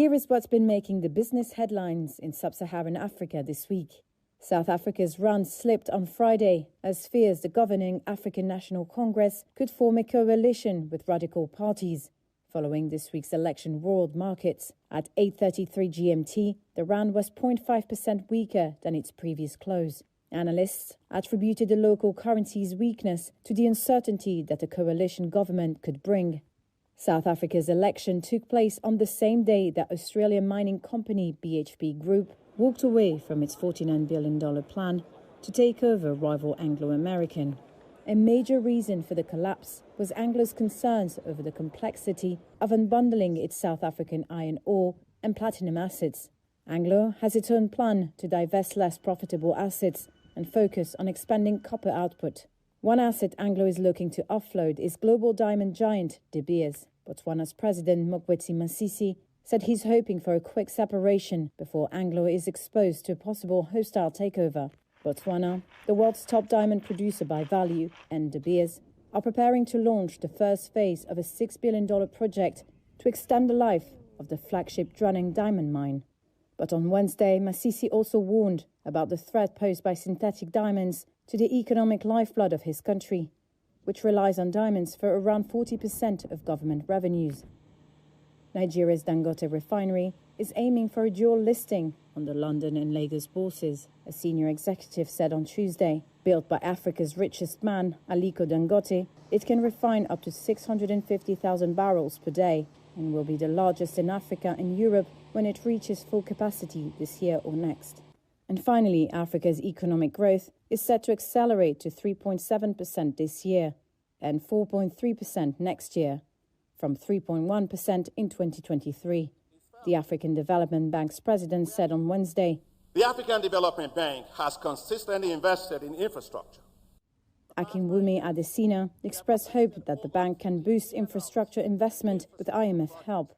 Here is what's been making the business headlines in sub-Saharan Africa this week. South Africa's rand slipped on Friday as fears the governing African National Congress could form a coalition with radical parties. Following this week's election world markets, at 8:33 GMT, the rand was 0.5% weaker than its previous close. Analysts attributed the local currency's weakness to the uncertainty that a coalition government could bring. South Africa's election took place on the same day that Australian mining company BHP Group walked away from its $49 billion plan to take over rival Anglo American. A major reason for the collapse was Anglo's concerns over the complexity of unbundling its South African iron ore and platinum assets. Anglo has its own plan to divest less profitable assets and focus on expanding copper output. One asset Anglo is looking to offload is global diamond giant De Beers. Botswana's president Mokgweetsi Masisi said he's hoping for a quick separation before Anglo is exposed to a possible hostile takeover. Botswana, the world's top diamond producer by value, and De Beers are preparing to launch the first phase of a $6 billion project to extend the life of the flagship Dranang diamond mine. But on Wednesday, Masisi also warned about the threat posed by synthetic diamonds to the economic lifeblood of his country, which relies on diamonds for around 40% of government revenues. Nigeria's Dangote refinery is aiming for a dual listing on the London and Lagos bourses, a senior executive said on Tuesday. Built by Africa's richest man, Aliko Dangote, it can refine up to 650,000 barrels per day and will be the largest in Africa and Europe when it reaches full capacity this year or next. And finally, Africa's economic growth is set to accelerate to 3.7% this year and 4.3% next year, from 3.1% in 2023. The African Development Bank's president said on Wednesday, "The African Development Bank has consistently invested in infrastructure." Akinwumi Adesina expressed hope that the bank can boost infrastructure investment with IMF help.